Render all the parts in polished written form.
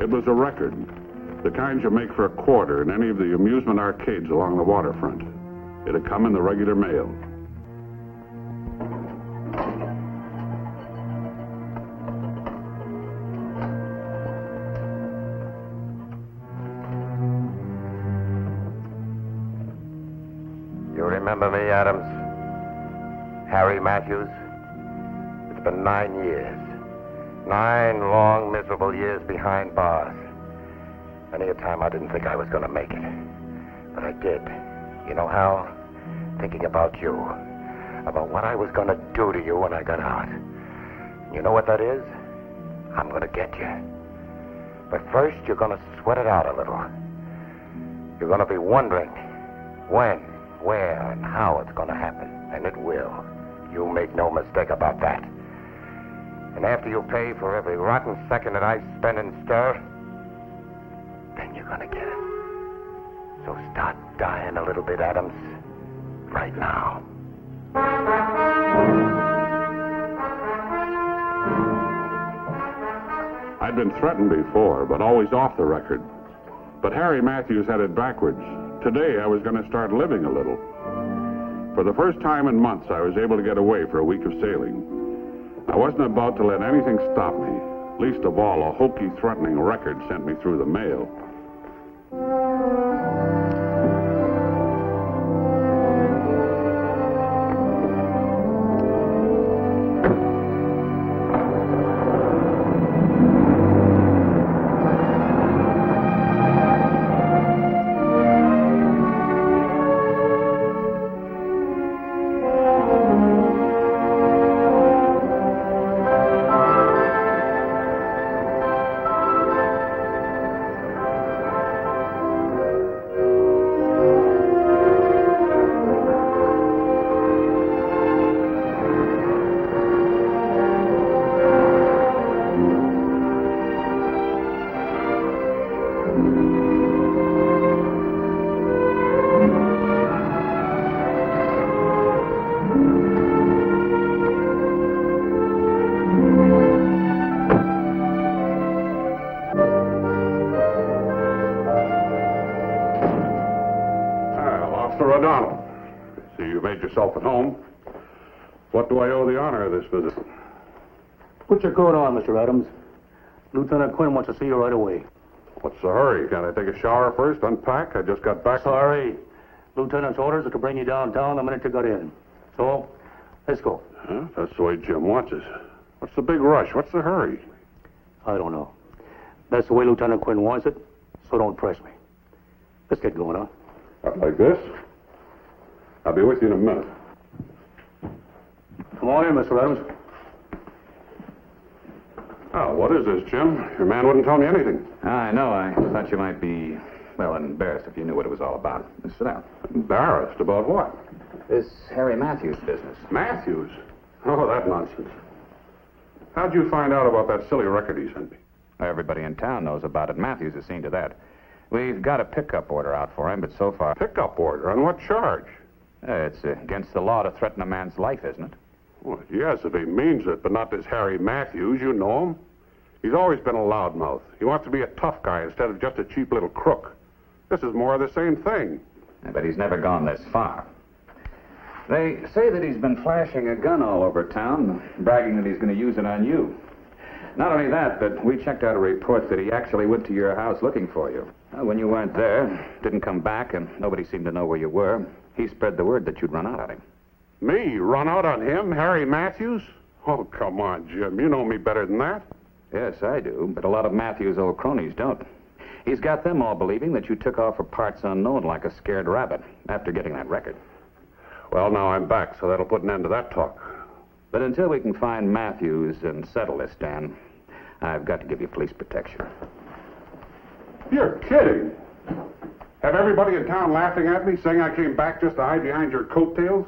It was a record, the kind you make for a quarter in any of the amusement arcades along the waterfront. It had come in the regular mail. You remember me, Adams? Harry Matthews? It's been 9 years. 9 long, miserable years behind bars. Many a time I didn't think I was going to make it. But I did. You know how? Thinking about you. About what I was going to do to you when I got out. You know what that is? I'm going to get you. But first, you're going to sweat it out a little. You're going to be wondering when, where, and how it's going to happen. And it will. You make no mistake about that. And after you pay for every rotten second that I spend in stir, then you're gonna get it. So start dying a little bit, Adams. Right now. I'd been threatened before, but always off the record. But Harry Matthews had it backwards. Today, I was going to start living a little. For the first time in months, I was able to get away for a week of sailing. I wasn't about to let anything stop me, least of all a hokey, threatening record sent me through the mail. Coronado. See, you made yourself at home. What do I owe the honor of this visit? Put your coat on, Mr. Adams. Lieutenant Quinn wants to see you right away. What's the hurry? Can't I take a shower first, unpack? I just got back. Sorry. Lieutenant's orders are to bring you downtown the minute you got in. So, let's go. Huh? That's the way Jim wants us. What's the big rush? What's the hurry? I don't know. That's the way Lieutenant Quinn wants it, so don't press me. Let's get going, huh? Like this? I'll be with you in a minute. Come on in, Mr. Adams. Oh, what is this, Jim? Your man wouldn't tell me anything. I know. I thought you might be, well, embarrassed if you knew what it was all about. Sit down. Embarrassed? About what? This Harry Matthews business. Matthews? Oh, that nonsense. How'd you find out about that silly record he sent me? Everybody in town knows about it. Matthews has seen to that. We've got a pickup order out for him, but so far... Pickup order? On what charge? It's against the law to threaten a man's life, isn't it? Well, yes, if he means it, but not this Harry Matthews. You know him. He's always been a loudmouth. He wants to be a tough guy instead of just a cheap little crook. This is more of the same thing. But he's never gone this far. They say that he's been flashing a gun all over town, bragging that he's going to use it on you. Not only that, but we checked out a report that he actually went to your house looking for you. When you weren't there, didn't come back, and nobody seemed to know where you were, he spread the word that you'd run out on him. Me? Run out on him? Harry Matthews? Oh, come on, Jim. You know me better than that. Yes, I do, but a lot of Matthews' old cronies don't. He's got them all believing that you took off for parts unknown like a scared rabbit after getting that record. Well, now I'm back, so that'll put an end to that talk. But until we can find Matthews and settle this, Dan, I've got to give you police protection. You're kidding. Have everybody in town laughing at me, saying I came back just to hide behind your coattails?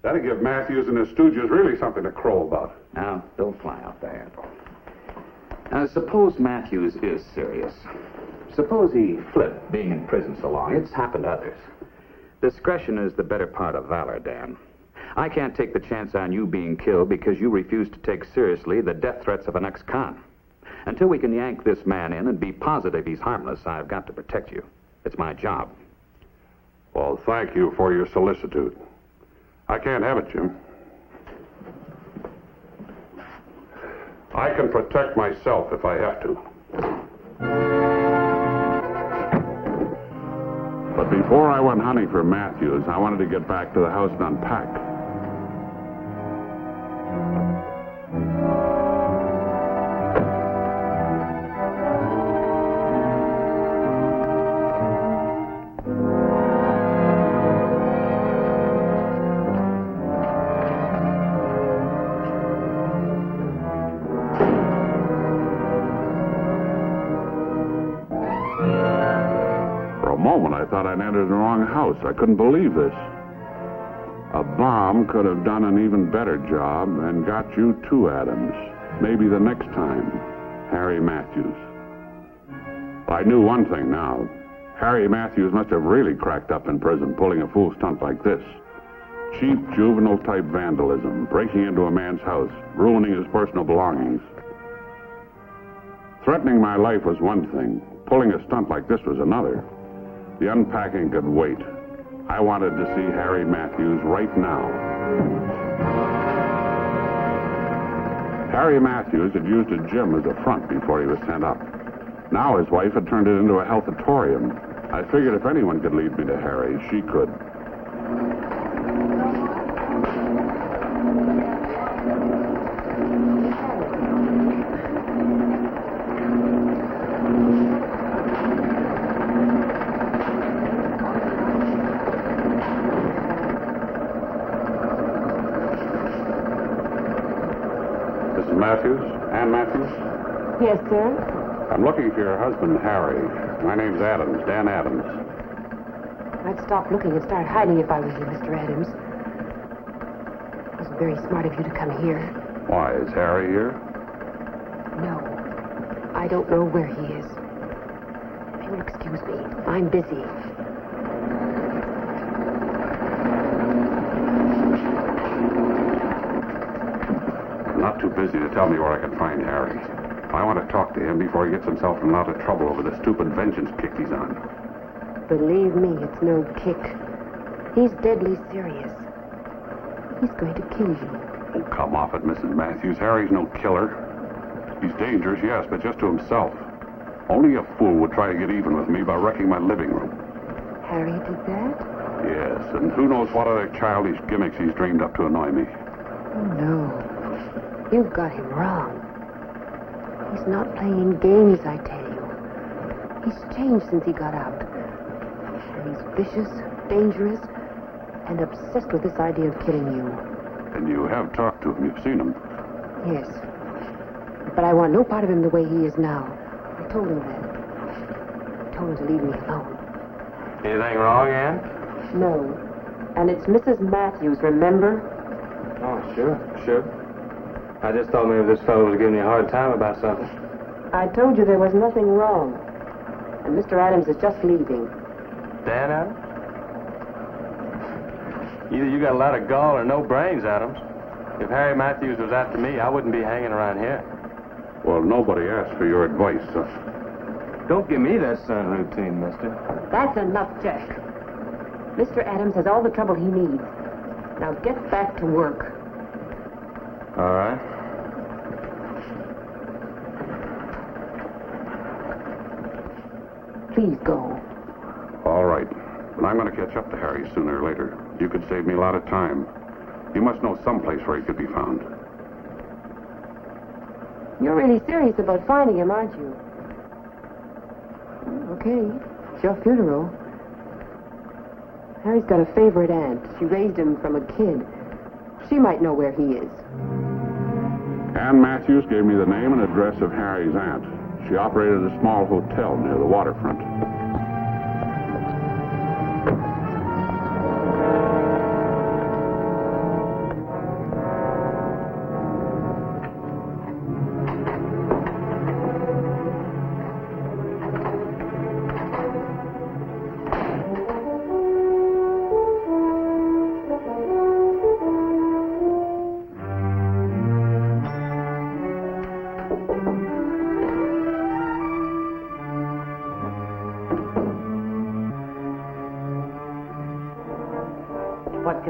That'd give Matthews and his stooges really something to crow about. Now, don't fly out the handle. Now, suppose Matthews is serious. Suppose he flipped being in prison so long. It's happened to others. Discretion is the better part of valor, Dan. I can't take the chance on you being killed because you refuse to take seriously the death threats of an ex-con. Until we can yank this man in and be positive he's harmless, I've got to protect you. It's my job. Well, thank you for your solicitude. I can't have it, Jim. I can protect myself if I have to. But before I went hunting for Matthews, I wanted to get back to the house and unpack. I thought I'd entered the wrong house. I couldn't believe this. A bomb could have done an even better job and got you too, Adams. Maybe the next time. Harry Matthews. I knew one thing now. Harry Matthews must have really cracked up in prison pulling a fool stunt like this. Cheap, juvenile-type vandalism, breaking into a man's house, ruining his personal belongings. Threatening my life was one thing. Pulling a stunt like this was another. The unpacking could wait. I wanted to see Harry Matthews right now. Harry Matthews had used a gym as a front before he was sent up. Now his wife had turned it into a healthatorium. I figured if anyone could lead me to Harry, she could. Matthews? Ann Matthews? Yes, sir? I'm looking for your husband, Harry. My name's Adams, Dan Adams. I'd stop looking and start hiding if I was you, Mr. Adams. It wasn't very smart of you to come here. Why, is Harry here? No. I don't know where he is. If you'll excuse me, I'm busy. Not too busy to tell me where I can find Harry. I want to talk to him before he gets himself in a lot of trouble over the stupid vengeance kick he's on. Believe me, it's no kick. He's deadly serious. He's going to kill you. Oh, come off it, Mrs. Matthews. Harry's no killer. He's dangerous, yes, but just to himself. Only a fool would try to get even with me by wrecking my living room. Harry did that? Yes, and who knows what other childish gimmicks he's dreamed up to annoy me. Oh, no. You've got him wrong. He's not playing games, I tell you. He's changed since he got out. And he's vicious, dangerous, and obsessed with this idea of killing you. And you have talked to him. You've seen him. Yes. But I want no part of him the way he is now. I told him that. I told him to leave me alone. Anything wrong, Ann? No. And it's Mrs. Matthews, remember? Oh, sure. I just thought maybe this fellow was giving you a hard time about something. I told you there was nothing wrong. And Mr. Adams is just leaving. Dan Adams? Either you got a lot of gall or no brains, Adams. If Harry Matthews was after me, I wouldn't be hanging around here. Well, nobody asked for your advice, so... Don't give me that son routine, mister. That's enough, Jack. Mr. Adams has all the trouble he needs. Now get back to work. All right. Please go. All right. But I'm going to catch up to Harry sooner or later. You could save me a lot of time. You must know someplace where he could be found. You're really serious about finding him, aren't you? Okay. It's your funeral. Harry's got a favorite aunt. She raised him from a kid. She might know where he is. Ann Matthews gave me the name and address of Harry's aunt. She operated a small hotel near the waterfront.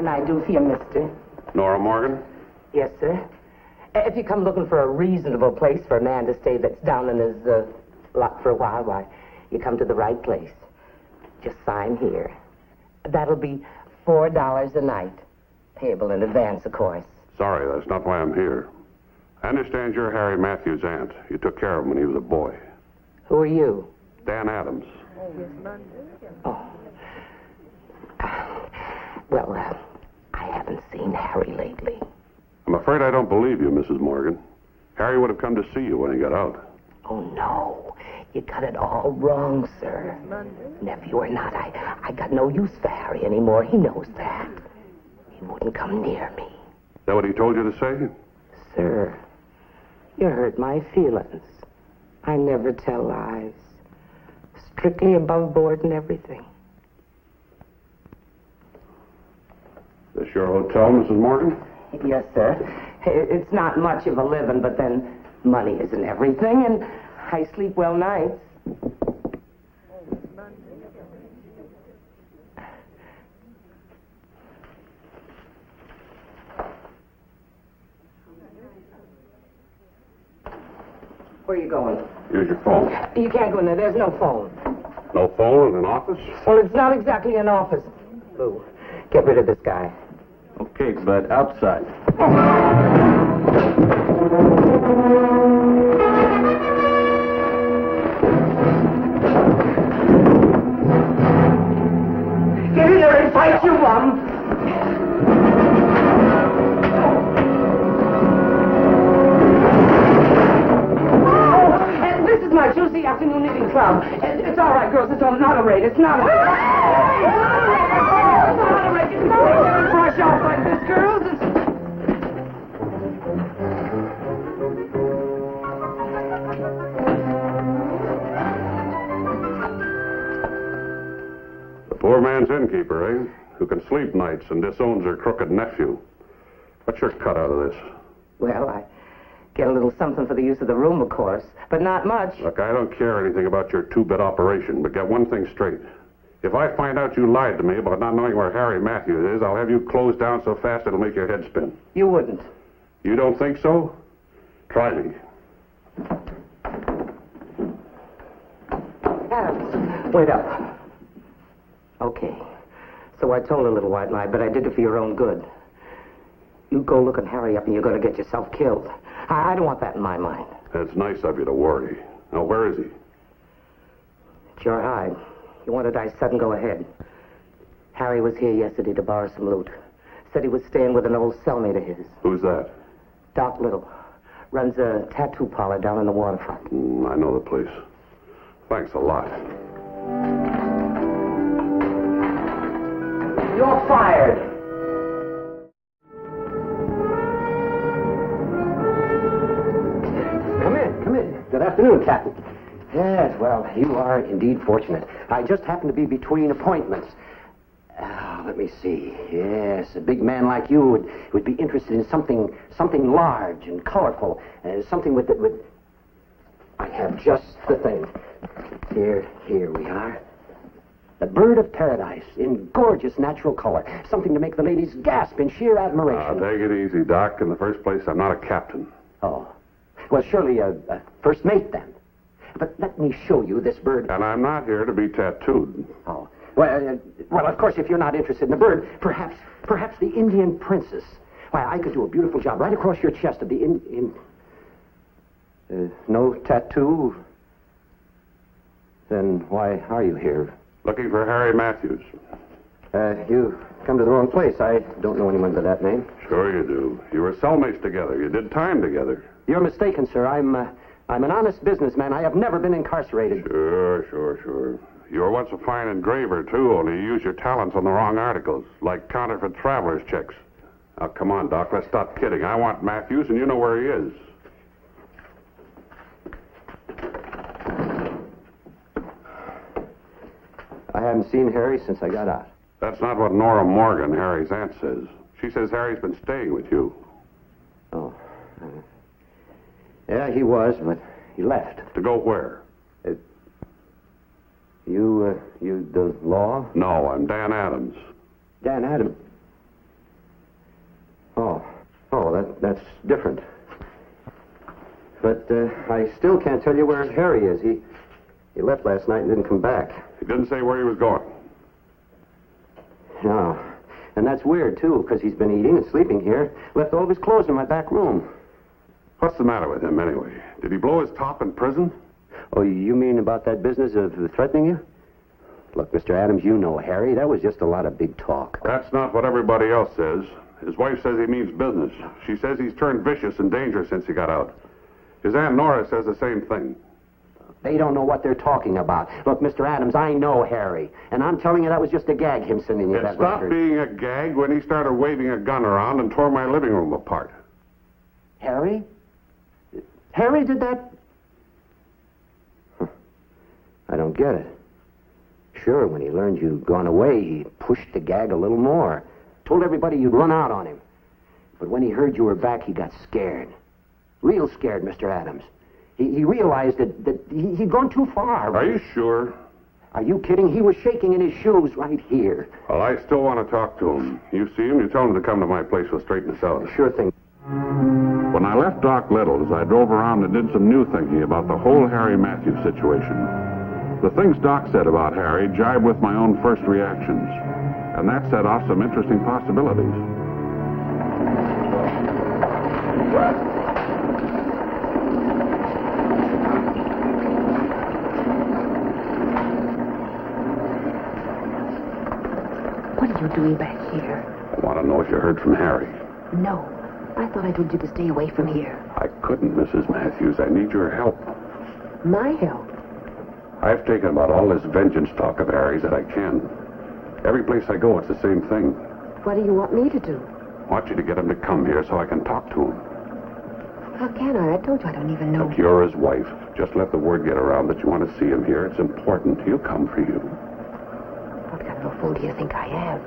can I do for you, mister? Nora Morgan? Yes, sir. If you come looking for a reasonable place for a man to stay that's down in his luck for a while, why, you come to the right place. Just sign here. That'll be $4 a night. Payable in advance, of course. Sorry, that's not why I'm here. I understand you're Harry Matthews' aunt. You took care of him when he was a boy. Who are you? Dan Adams. Oh. Well, I haven't seen Harry lately. I'm afraid I don't believe you, Mrs. Morgan. Harry would have come to see you when he got out. Oh, no. You got it all wrong, sir. Nephew or not, I got no use for Harry anymore. He knows that. He wouldn't come near me. Is that what he told you to say? Sir, you hurt my feelings. I never tell lies. Strictly above board and everything. This your hotel, Mrs. Morgan? Yes, sir. It's not much of a living, but then money isn't everything, and I sleep well nights. Where are you going? Use your phone. You can't go in there. There's no phone. No phone in an office? Well, it's not exactly an office. Lou, get rid of this guy. Okay, but outside. Get in there and fight, you bum! This is my Tuesday afternoon knitting club. It's all right, girls. It's not a raid. It's not a raid. It's not a raid. It's not a raid. Brush off like this, girls. The poor man's innkeeper, eh? Who can sleep nights and disowns her crooked nephew. What's your cut out of this? Well, I get a little something for the use of the room, of course, but not much. Look, I don't care anything about your two-bit operation, but get one thing straight. If I find out you lied to me about not knowing where Harry Matthews is, I'll have you closed down so fast it'll make your head spin. You wouldn't. You don't think so? Try me. Adams, wait up. Okay. So I told a little white lie, but I did it for your own good. You go looking Harry up and you're going to get yourself killed. I don't want that in my mind. That's nice of you to worry. Now, where is he? It's your hide. You want to die sudden, go ahead. Harry was here yesterday to borrow some loot. Said he was staying with an old cellmate of his. Who's that? Doc Little. Runs a tattoo parlor down in the waterfront. I know the place. Thanks a lot. You're fired. Come in. Good afternoon, Captain. Yes, well, you are indeed fortunate. I just happened to be between appointments. Let me see. Yes, a big man like you would be interested in something large and colorful. Something with... I have just the thing. Here we are. The bird of paradise in gorgeous natural color. Something to make the ladies gasp in sheer admiration. Take it easy, Doc. In the first place, I'm not a captain. Oh. Well, surely a first mate, then. But let me show you this bird. And I'm not here to be tattooed. Oh. Well, of course, if you're not interested in the bird, perhaps the Indian princess. Why, I could do a beautiful job right across your chest of the no tattoo? Then why are you here? Looking for Harry Matthews. You come to the wrong place. I don't know anyone by that name. Sure you do. You were cellmates together. You did time together. You're mistaken, sir. I'm an honest businessman. I have never been incarcerated. Sure. You were once a fine engraver, too, only you used your talents on the wrong articles, like counterfeit traveler's checks. Now, come on, Doc, let's stop kidding. I want Matthews, and you know where he is. I haven't seen Harry since I got out. That's not what Nora Morgan, Harry's aunt, says. She says Harry's been staying with you. Oh. Yeah, he was, but he left. To go where? You the law? No, I'm Dan Adams. Dan Adams. That's different. But I still can't tell you where Harry is. He left last night and didn't come back. He didn't say where he was going. No. And that's weird, too, because he's been eating and sleeping here. Left all of his clothes in my back room. What's the matter with him, anyway? Did he blow his top in prison? Oh, you mean about that business of threatening you? Look, Mr. Adams, you know Harry. That was just a lot of big talk. That's not what everybody else says. His wife says he means business. She says he's turned vicious and dangerous since he got out. His Aunt Nora says the same thing. They don't know what they're talking about. Look, Mr. Adams, I know Harry. And I'm telling you that was just a gag, him sending you that It stopped record. being a gag when he started waving a gun around and tore my living room apart. Harry? Harry did that? Huh. I don't get it. Sure, when he learned you'd gone away, he pushed the gag a little more. Told everybody you'd run out on him. But when he heard you were back, he got scared. Real scared, Mr. Adams. He realized that he'd gone too far. Are you sure? Are you kidding? He was shaking in his shoes right here. Well, I still want to talk to him. You see him, you tell him to come to my place. We'll straighten this out. Sure thing. When I left Doc Little's, I drove around and did some new thinking about the whole Harry Matthews situation. The things Doc said about Harry jibe with my own first reactions. And that set off some interesting possibilities. What are you doing back here? I want to know if you heard from Harry. No. I thought I told you to stay away from here. I couldn't, Mrs. Matthews. I need your help. My help? I've taken about all this vengeance talk of Harry's that I can. Every place I go, it's the same thing. What do you want me to do? I want you to get him to come here so I can talk to him. How can I? I told you I don't even know. Look, you're his wife. Just let the word get around that you want to see him here. It's important. He'll come for you. What kind of a fool do you think I am?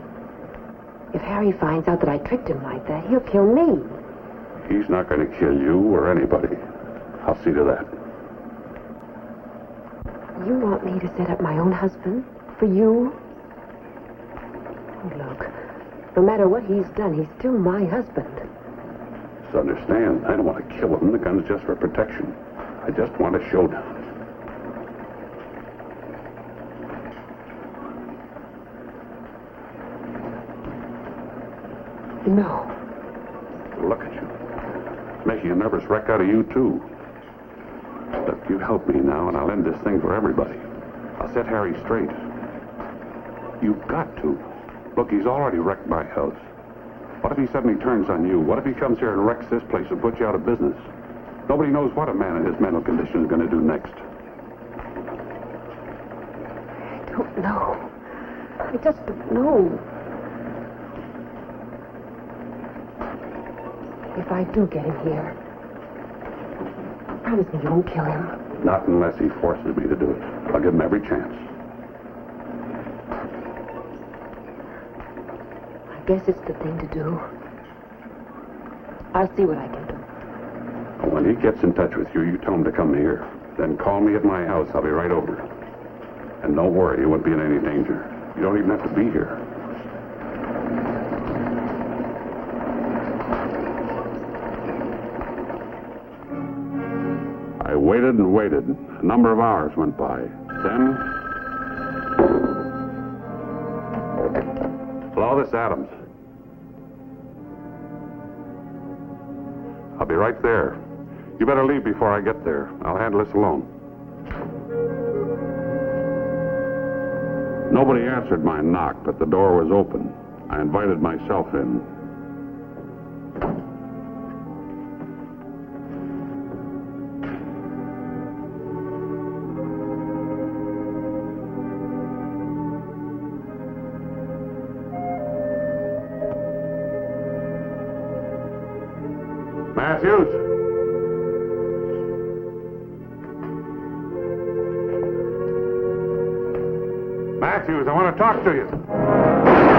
If Harry finds out that I tricked him like that, he'll kill me. He's not going to kill you or anybody. I'll see to that. You want me to set up my own husband? For you? Oh, look. No matter what he's done, he's still my husband. Just understand, I don't want to kill him. The gun's just for protection. I just want a showdown. No. Look at you. It's making a nervous wreck out of you, too. Look, you help me now, and I'll end this thing for everybody. I'll set Harry straight. You've got to. Look, he's already wrecked my house. What if he suddenly turns on you? What if he comes here and wrecks this place and puts you out of business? Nobody knows what a man in his mental condition is going to do next. I don't know. I just don't know. If I do get him here, promise me you won't kill him. Not unless he forces me to do it. I'll give him every chance. I guess it's the thing to do. I'll see what I can do. When he gets in touch with you, you tell him to come here. Then call me at my house. I'll be right over. And don't worry, you won't be in any danger. You don't even have to be here. I waited and waited. A number of hours went by. Then... Hello, this is Adams. I'll be right there. You better leave before I get there. I'll handle this alone. Nobody answered my knock, but the door was open. I invited myself in. Matthews? Matthews, I want to talk to you.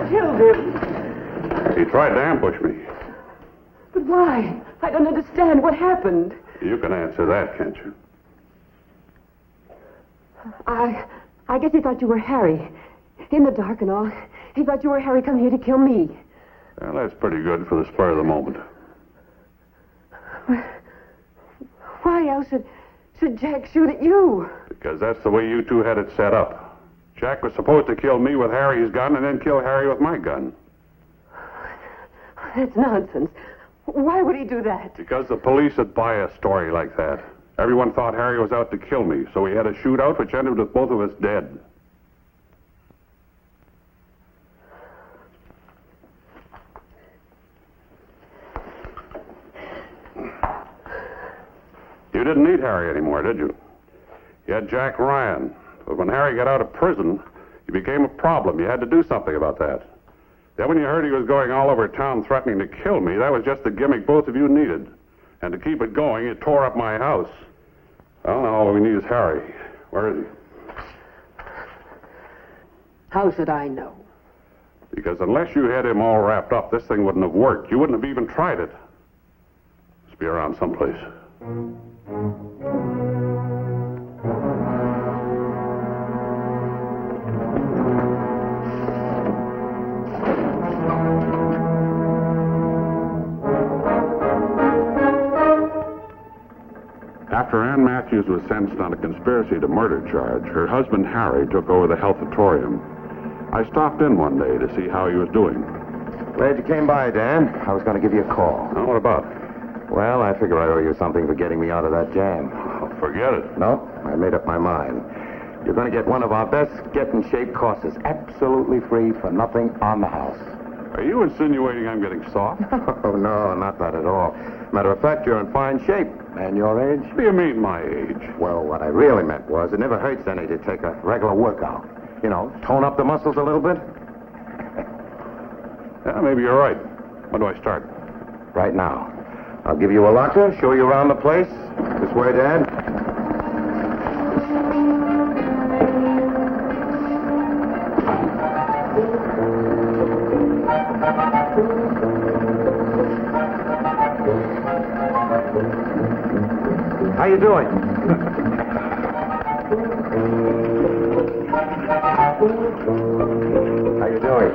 killed him. He tried to ambush me. But why? I don't understand. What happened? You can answer that, can't you? I guess he thought you were Harry. In the dark and all. He thought you were Harry come here to kill me. Well, that's pretty good for the spur of the moment. Why else should Jack shoot at you? Because that's the way you two had it set up. Jack was supposed to kill me with Harry's gun and then kill Harry with my gun. That's nonsense. Why would he do that? Because the police would buy a story like that. Everyone thought Harry was out to kill me, so we had a shootout which ended with both of us dead. You didn't need Harry anymore, did you? You had Jack Ryan. But when Harry got out of prison, he became a problem. You had to do something about that. Then when you heard he was going all over town threatening to kill me, that was just the gimmick both of you needed. And to keep it going, you tore up my house. Well, now all we need is Harry. Where is he? How should I know? Because unless you had him all wrapped up, this thing wouldn't have worked. You wouldn't have even tried it. Must be around someplace. After Ann Matthews was sentenced on a conspiracy to murder charge, her husband Harry took over the healthatorium. I stopped in one day to see how he was doing. Glad you came by, Dan. I was going to give you a call. Now, what about? Well, I figure I owe you something for getting me out of that jam. Oh, forget it. No, I made up my mind. You're going to get one of our best get-in-shape courses, absolutely free for nothing on the house. Are you insinuating I'm getting soft? Oh, no, not that at all. Matter of fact, you're in fine shape. And your age? What do you mean, my age? Well, what I really meant was it never hurts any to take a regular workout. You know, tone up the muscles a little bit. Yeah, maybe you're right. When do I start? Right now. I'll give you a locker, show you around the place. This way, Dad. How you doing? How you doing?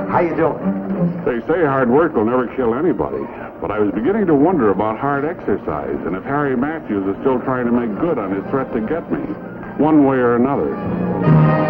How you doing? They say hard work will never kill anybody, but I was beginning to wonder about hard exercise and if Harry Matthews is still trying to make good on his threat to get me, one way or another.